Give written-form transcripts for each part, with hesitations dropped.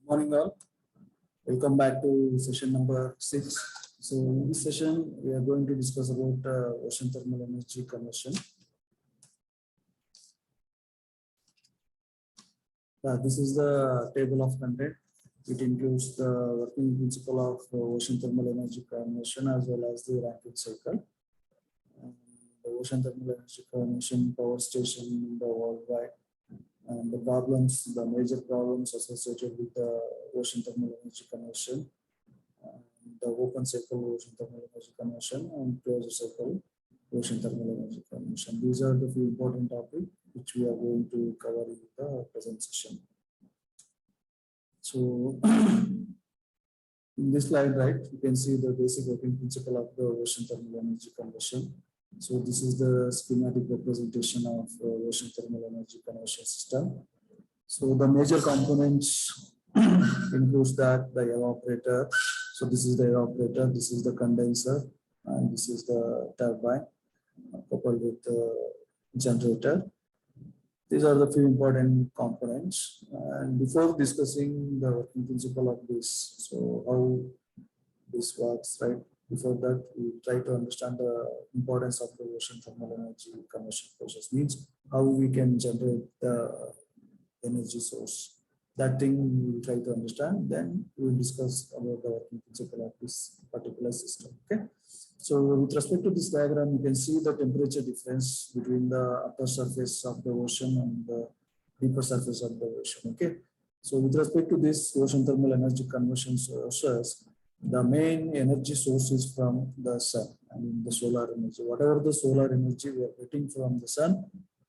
Morning all. Welcome back to session number 6. So in this session, we are going to discuss about ocean thermal energy conversion. This is the table of content. It includes the working principle of ocean thermal energy conversion as well as the Rankine cycle. And the ocean thermal energy conversion power station in the worldwide. And the problems, the major problems associated with the ocean thermal energy conversion, the open cycle ocean thermal energy conversion, and closed cycle ocean thermal energy conversion. These are the few important topics which we are going to cover in the present session. So, in this slide, right, you can see the basic working principle of the ocean thermal energy conversion. So this is the schematic representation of ocean thermal energy conversion system. So the major components includes that the evaporator. So this is the evaporator, this is the condenser, and this is the turbine coupled with the generator. These are the few important components. And before discussing the working principle of this, so how this works, right? Before that, we try to understand the importance of the ocean thermal energy conversion process. Means how we can generate the energy source. That thing we will try to understand. Then we will discuss about the working principle of this particular system. Okay. So with respect to this diagram, you can see the temperature difference between the upper surface of the ocean and the deeper surface of the ocean. Okay. So with respect to this ocean thermal energy conversion sources, the main energy source is from the sun, I mean the solar energy. Whatever the solar energy we are getting from the sun,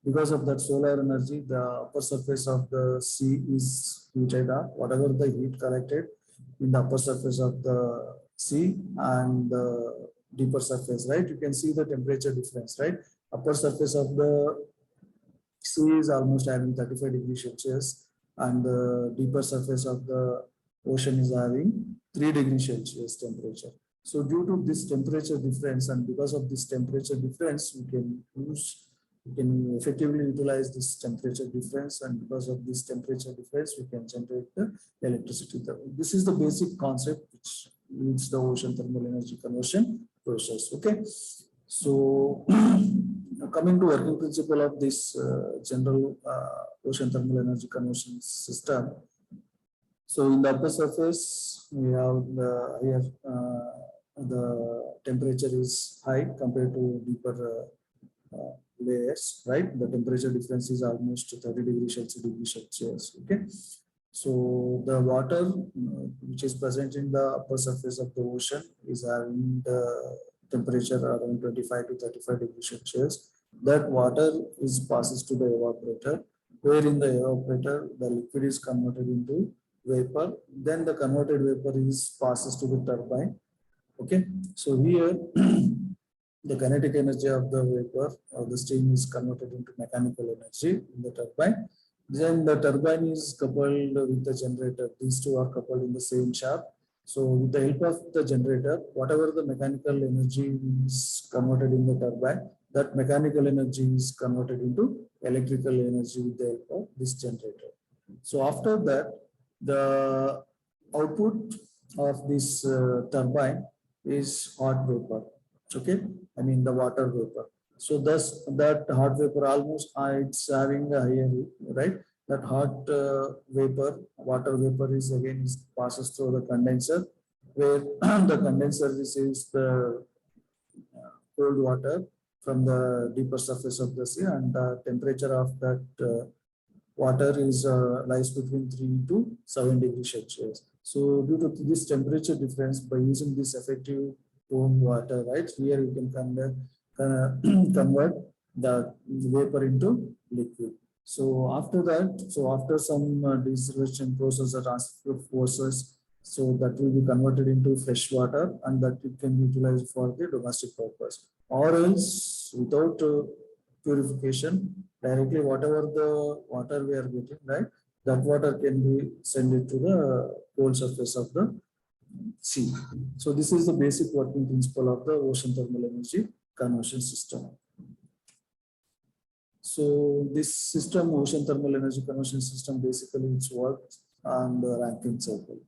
because of that solar energy, the upper surface of the sea is heated up. Whatever the heat collected in the upper surface of the sea and the deeper surface, right? You can see the temperature difference, right? Upper surface of the sea is almost having 35 degrees Celsius, and the deeper surface of the ocean is having 3 degrees Celsius temperature. So due to this temperature difference, and because of this temperature difference, we can effectively utilize this temperature difference, and because of this temperature difference, we can generate the electricity. This is the basic concept which leads the ocean thermal energy conversion process. Okay, so coming to working principle of this general ocean thermal energy conversion system. So in the upper surface, we have the temperature is high compared to deeper layers, right? The temperature difference is almost 30 degrees Celsius. Okay, so the water which is present in the upper surface of the ocean is having the temperature around 25 to 35 degrees Celsius. That water is passes to the evaporator, where in the evaporator the liquid is converted into vapor. Then the converted vapor is passes to the turbine. Okay, so here the kinetic energy of the vapor or the steam is converted into mechanical energy in the turbine. Then the turbine is coupled with the generator. These two are coupled in the same shaft. So with the help of the generator, whatever the mechanical energy is converted in the turbine, that mechanical energy is converted into electrical energy with the help of this generator. So after that, the output of this turbine is hot vapor. Okay, I mean the water vapor. So thus that hot vapor almost it's having a higher heat, right? That hot vapor, water vapor is again passes through the condenser, where the condenser receives the cold water from the deeper surface of the sea, and the temperature of that water is lies between 3 to 7 degrees Celsius. So due to this temperature difference, by using this effective warm water, right, here you can convert the vapor into liquid. So after that, so after some distillation process or transfer forces, so that will be converted into fresh water, and that it can be utilized for the domestic purpose, or else without purification, directly whatever the water we are getting, right, that water can be sent it to the cold surface of the sea. So this is the basic working principle of the ocean thermal energy conversion system. So this system, ocean thermal energy conversion system, basically its work and the Rankine cycle.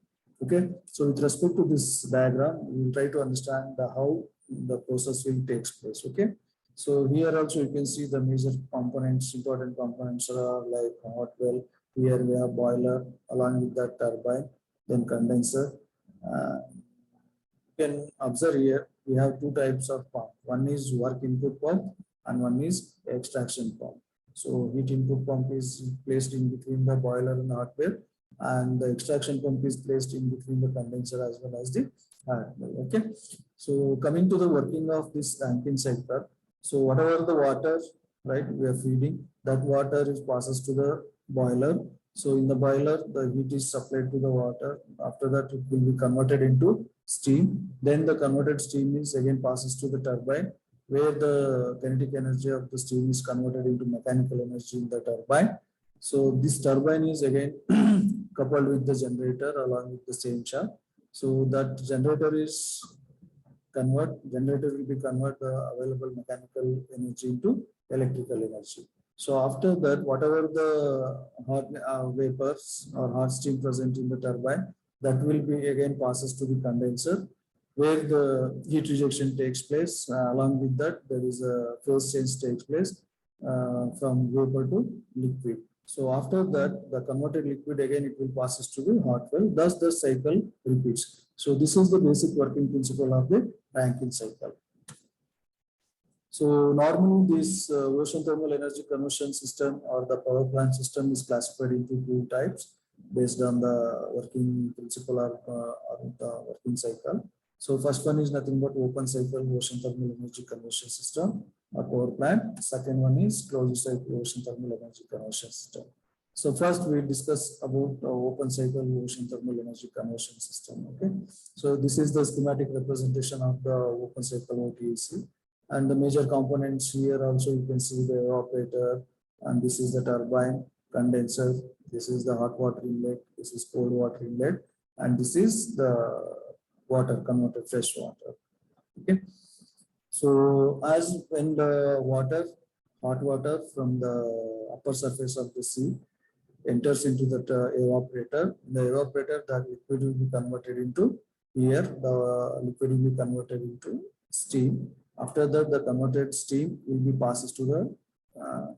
Okay, so with respect to this diagram, we will try to understand how the process will takes place. Okay, so here also you can see the major components, important components are like hot well. Here we have boiler, along with that turbine, then condenser. You can observe here we have two types of pump. One is work input pump and one is extraction pump. So heat input pump is placed in between the boiler and hot well, and the extraction pump is placed in between the condenser as well as the hot well. Okay, so coming to the working of this Rankine cycle, so whatever the water, right, we are feeding, that water is passes to the boiler. So in the boiler, the heat is supplied to the water. After that, it will be converted into steam. Then the converted steam is again passes to the turbine, where the kinetic energy of the steam is converted into mechanical energy in the turbine. So this turbine is again coupled with the generator along with the same shaft. So that generator will be convert the available mechanical energy into electrical energy. So after that, whatever the hot vapors or hot steam present in the turbine, that will be again passes to the condenser, where the heat rejection takes place. Along with that, there is a phase change takes place from vapor to liquid. So after that, the converted liquid again it will passes to the hot well. Thus the cycle repeats. So this is the basic working principle of the Rankine cycle. So normally this ocean thermal energy conversion system or the power plant system is classified into two types based on the working principle of the working cycle. So first one is nothing but open cycle ocean thermal energy conversion system or power plant. Second one is closed cycle ocean thermal energy conversion system. So first we discuss about open cycle ocean thermal energy conversion system. Okay, so this is the schematic representation of the open cycle OTEC. And the major components here also you can see the evaporator, and this is the turbine, condenser, this is the hot water inlet, this is cold water inlet, and this is the water converted fresh water. Okay, so as when the water, hot water from the upper surface of the sea enters into the evaporator, the evaporator, that liquid will be converted into, here the liquid will be converted into steam. After that, the converted steam will be passes to the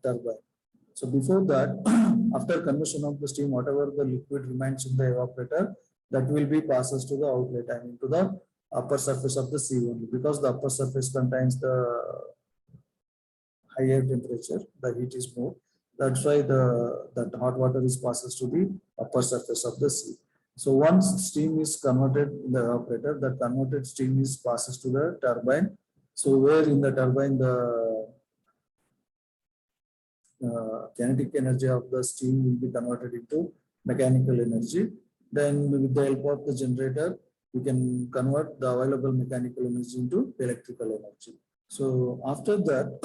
turbine. So before that, after conversion of the steam, whatever the liquid remains in the evaporator, that will be passes to the outlet, I mean to the upper surface of the sea only, because the upper surface contains the higher temperature, the heat is more. That's why that hot water is passes to the upper surface of the sea. So once steam is converted in the evaporator, that converted steam is passes to the turbine. So where in the turbine the kinetic energy of the steam will be converted into mechanical energy. Then with the help of the generator, we can convert the available mechanical energy into electrical energy. So after that,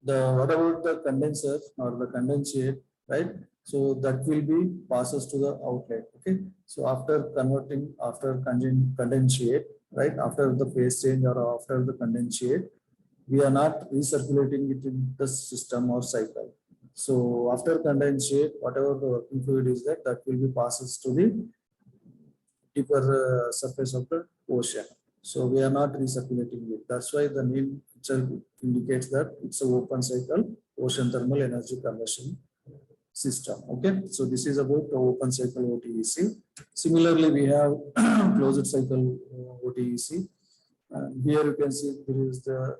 the whatever the condenser or the condensate, right? So that will be passes to the outlet. Okay. So after converting, after condensate, right? After the phase change or after the condensate, we are not recirculating it in the system or cycle. So after condensate, whatever the working fluid is there, that will be passes to the deeper surface of the ocean. So we are not recirculating it. That's why the name itself indicates that it's an open cycle ocean thermal energy conversion system. Okay, so this is about the open cycle OTEC. Similarly, we have closed cycle OTEC. Here you can see there is the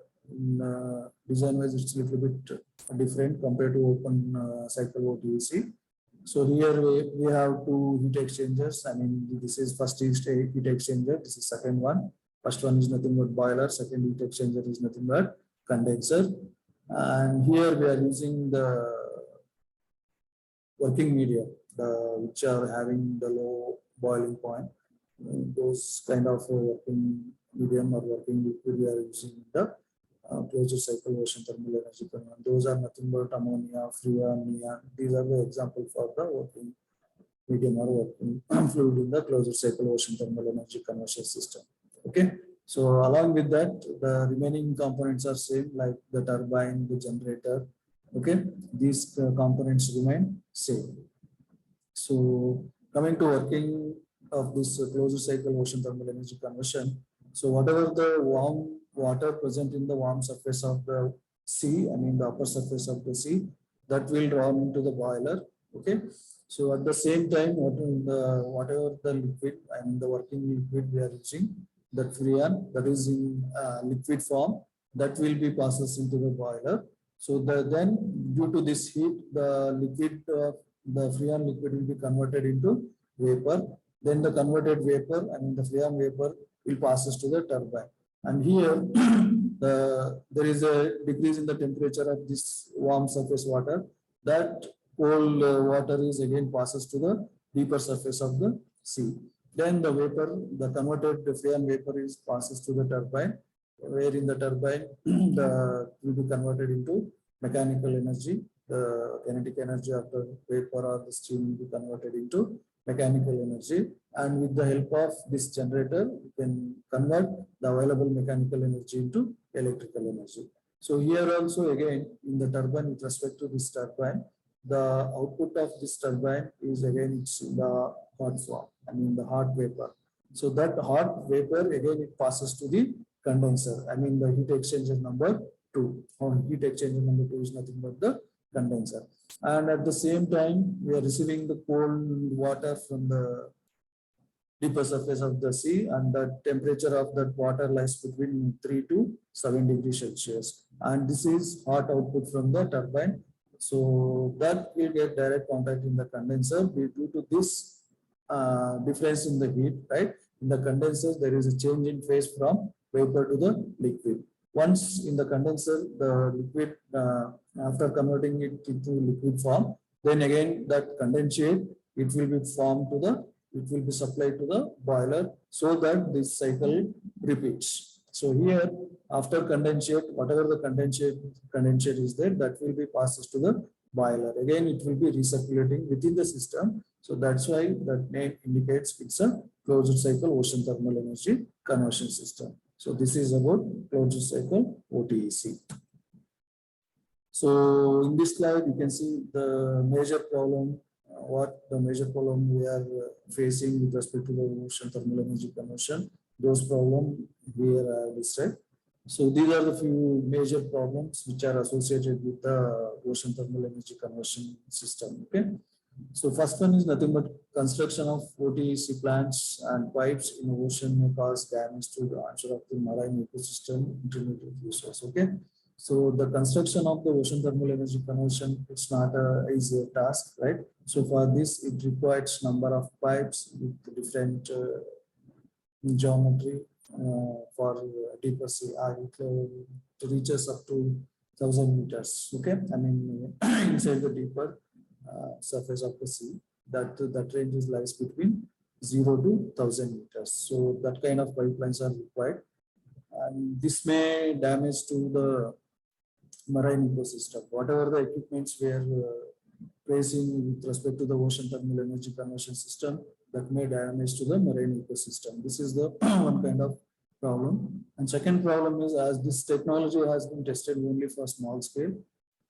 design wise it's a little bit different compared to open cycle OTEC. So here we have two heat exchangers. I mean, this is first heat exchanger. This is second one. First one is nothing but boiler. Second heat exchanger is nothing but condenser. And here we are using the working media, which are having the low boiling point. Those kind of working medium or working liquid we are using in the closed cycle ocean thermal energy conversion. Those are nothing but ammonia, freon, neon. These are the example for the working medium or working fluid in the closed cycle ocean thermal energy conversion system. Okay. So along with that, the remaining components are same, like the turbine, the generator. Okay. These components remain same. So Coming to working of this closed cycle ocean thermal energy conversion. So whatever the warm water present in the warm surface of the sea, I mean the upper surface of the sea, that will run into the boiler. Okay. So at the same time, whatever the liquid, I mean the working liquid we are using, that freon that is in liquid form, that will be processed into the boiler. So then due to this heat, the liquid, the freon liquid will be converted into vapor. Then the converted vapor, I mean the freon vapor, will passes to the turbine. And here, there is a decrease in the temperature of this warm surface water. That cold water is again passes to the deeper surface of the sea. Then the vapor, the converted freon vapor is passes to the turbine, where in the turbine the will be converted into mechanical energy. The kinetic energy of the vapor or the steam will be converted into mechanical energy, and with the help of this generator, we can convert the available mechanical energy into electrical energy. So here also again in the turbine, with respect to this turbine, the output of this turbine is again it's in the hot form, I mean the hot vapor. So that hot vapor again it passes to the condenser, I mean the heat exchanger number 2. Or heat exchanger number 2 is nothing but the condenser. And at the same time, we are receiving the cold water from the deeper surface of the sea, and the temperature of that water lies between 3 to 7 degrees Celsius. And this is hot output from the turbine. So that will get direct contact in the condenser due to this difference in the heat, right? In the condenser, there is a change in phase from vapor to the liquid. Once in the condenser, the liquid, after converting it into liquid form, then again that condensate, it will be formed to the, it will be supplied to the boiler, so that this cycle repeats. So here, after condensate, whatever the condensate is there, that will be passed to the boiler. Again, it will be recirculating within the system. So that's why that name indicates it's a closed cycle ocean thermal energy conversion system. So this is about closed cycle OTEC. So in this slide, you can see the major problem, what the major problem we are facing with respect to the ocean thermal energy conversion. Those problems here are listed. So these are the few major problems which are associated with the ocean thermal energy conversion system. Okay. So first one is nothing but construction of OTEC plants and pipes in the ocean may cause damage to the onshore of the marine ecosystem, intermediate users. Okay. So the construction of the ocean thermal energy conversion, it's not a easy task, right? So for this, it requires number of pipes with different geometry for deeper sea. It reaches up to 1,000 meters. Okay, I mean inside the deeper surface of the sea, that range is lies between 0 to 1,000 meters. So that kind of pipelines are required, and this may damage to the marine ecosystem. Whatever the equipments we are placing with respect to the ocean thermal energy conversion system, that may damage to the marine ecosystem. This is the one kind of problem. And second problem is, as this technology has been tested only for small scale,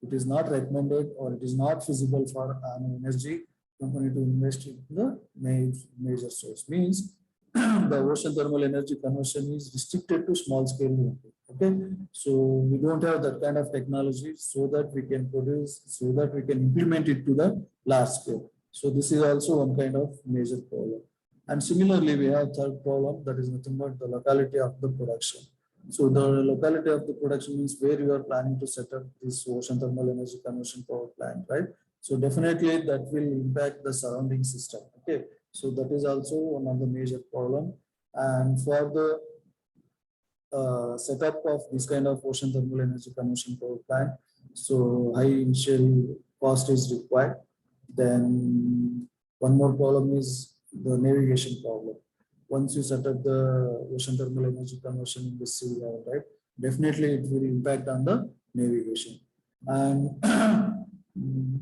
it is not recommended or it is not feasible for an energy company to invest in the major source. Means the ocean thermal energy conversion is restricted to small scale. Okay, so we don't have that kind of technology so that we can produce, so that we can implement it to the large scale. So this is also one kind of major problem. And similarly, we have third problem, that is nothing but the locality of the production. So the locality of the production means where you are planning to set up this ocean thermal energy conversion power plant, right? So definitely that will impact the surrounding system. Okay, so that is also one of the major problem. And for the setup of this kind of ocean thermal energy conversion power plant, so high initial cost is required. Then one more problem is the navigation problem. Once you set up the ocean thermal energy conversion in the sea level, right, definitely it will impact on the navigation. And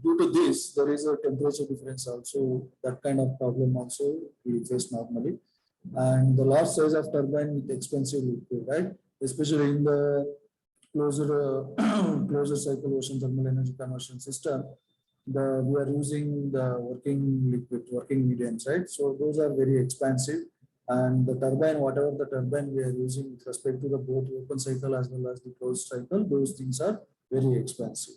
due to this, there is a temperature difference also. That kind of problem also we face normally. And the large size of turbine with expensive liquid, right? Especially in the closer cycle ocean thermal energy conversion system, we are using the working mediums, right? So those are very expensive. And the turbine, whatever the turbine we are using with respect to the both open cycle as well as the closed cycle, those things are very expensive.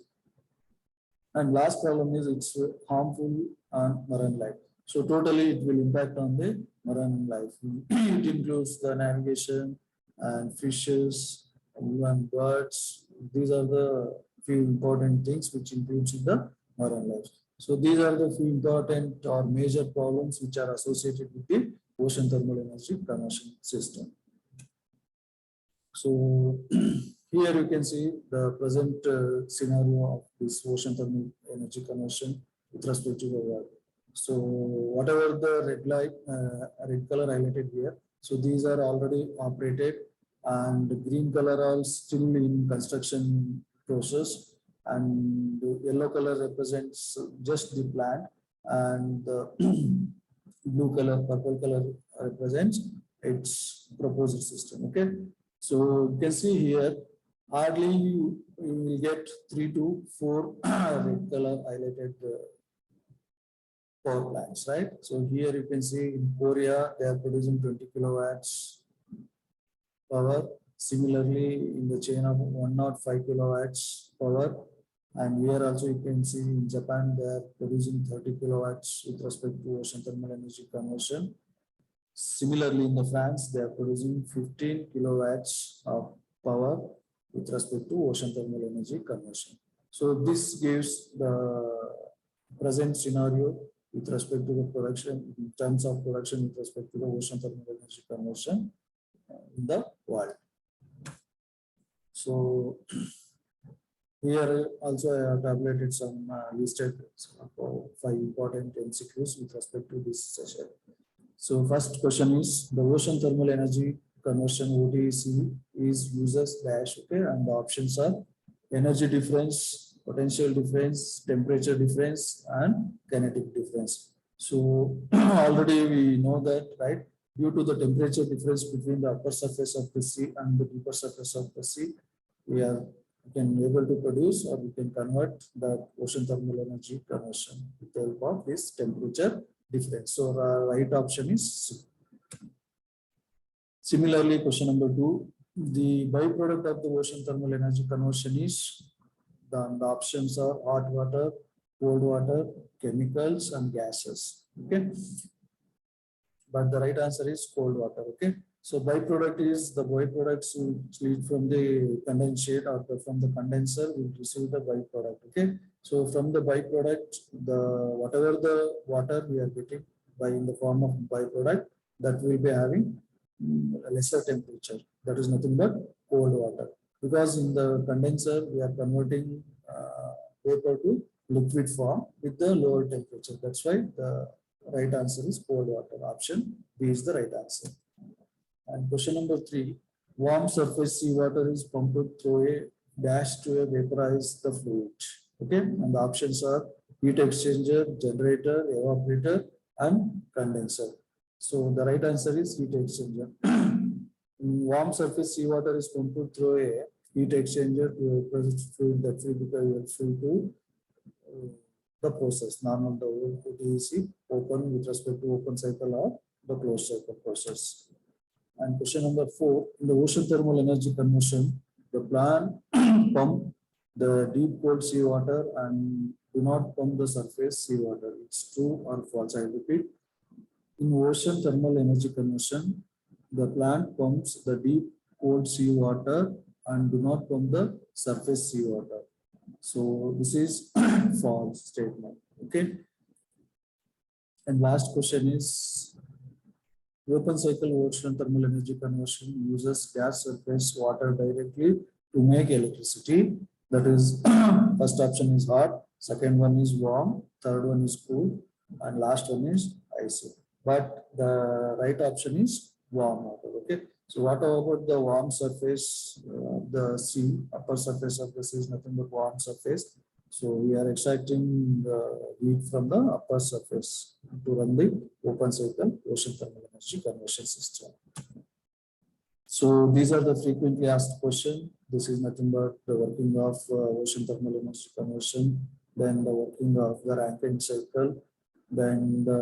And last problem is it's harmful on marine life. So totally it will impact on the marine life. It includes the navigation and fishes, even birds. These are the few important things which includes in the marine life. So these are the few important or major problems which are associated with the ocean thermal energy conversion system. So here you can see the present scenario of this ocean thermal energy conversion with respect to the world. So whatever the red color highlighted here, so these are already operated, and the green color are still in construction process, and the yellow color represents just the plant, and the blue color, purple color represents its proposed system. Okay. So you can see here, hardly you will get 3 to 4 red color highlighted power plants, right? So here you can see in Korea, they are producing 20 kilowatts power. Similarly, in the chain of 105 kilowatts power. And here also you can see in Japan, they are producing 30 kilowatts with respect to ocean thermal energy conversion. Similarly, in the France, they are producing 15 kilowatts of power with respect to ocean thermal energy conversion. So this gives the present scenario with respect to the production, in terms of production with respect to the ocean thermal energy conversion in the world. So here also I have tabulated some listed 5 important MCQs with respect to this session. So first question is, the ocean thermal energy conversion OTC is uses dash, okay, and the options are energy difference, potential difference, temperature difference, and kinetic difference. So already we know that, right? Due to the temperature difference between the upper surface of the sea and the deeper surface of the sea, we can able to produce, or we can convert the ocean thermal energy conversion with the help of this temperature difference. So right option is C. Similarly, question number 2, the byproduct of the ocean thermal energy conversion is, the options are hot water, cold water, chemicals, and gases. Okay, but the right answer is cold water. Okay, so byproduct is the byproducts which lead from the condensate or from the condenser, we receive the byproduct. Okay, so from the byproduct, whatever the water we are getting by in the form of byproduct, that will be having a lesser temperature. That is nothing but cold water, because in the condenser we are converting vapor to liquid form with the lower temperature. That's why the right answer is cold water. Option B is the right answer. And question number 3, warm surface seawater is pumped through a dash to vaporize the fluid. Okay, and the options are heat exchanger, generator, evaporator, and condenser. So the right answer is heat exchanger. Warm surface seawater is pumped through a heat exchanger to vaporize fluid that will become useful to the process. Normal the OTC open with respect to open cycle or the closed cycle process. And question number 4, in the ocean thermal energy conversion, the plant pump the deep cold seawater and do not pump the surface seawater. It's true or false? I repeat. In ocean thermal energy conversion, the plant pumps the deep cold seawater and do not pump the surface seawater. So this is false statement. Okay. And last question is, open cycle ocean thermal energy conversion uses gas surface water directly to make electricity. That is, first option is hot, second one is warm, third one is cool, and last one is icy. But the right option is warm water. Okay. So what about the warm surface of the sea? Upper surface of the sea is nothing but warm surface. So we are extracting the heat from the upper surface to run the open cycle ocean thermal energy conversion system. So these are the frequently asked questions. This is nothing but the working of ocean thermal energy conversion then the working of the Rankine cycle, then the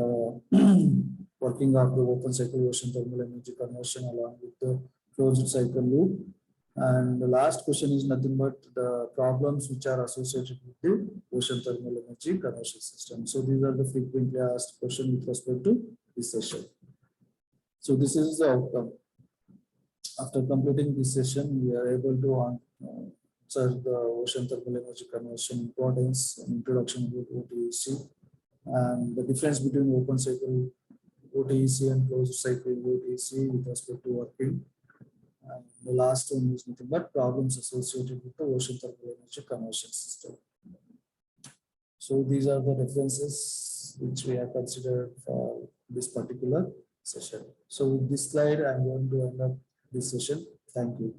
working of the open cycle ocean thermal energy conversion along with the closed cycle loop. And the last question is nothing but the problems which are associated with the ocean thermal energy conversion system. So these are the frequently asked questions with respect to this session. So this is the outcome. After completing this session, we are able to answer the ocean thermal energy conversion importance and introduction to OTEC and the difference between open cycle OTEC and closed cycle OTEC with respect to working. And the last one is nothing but problems associated with the ocean thermal energy conversion system. So these are the references which we have considered for this particular session. So with this slide, I'm going to end up this session. Thank you.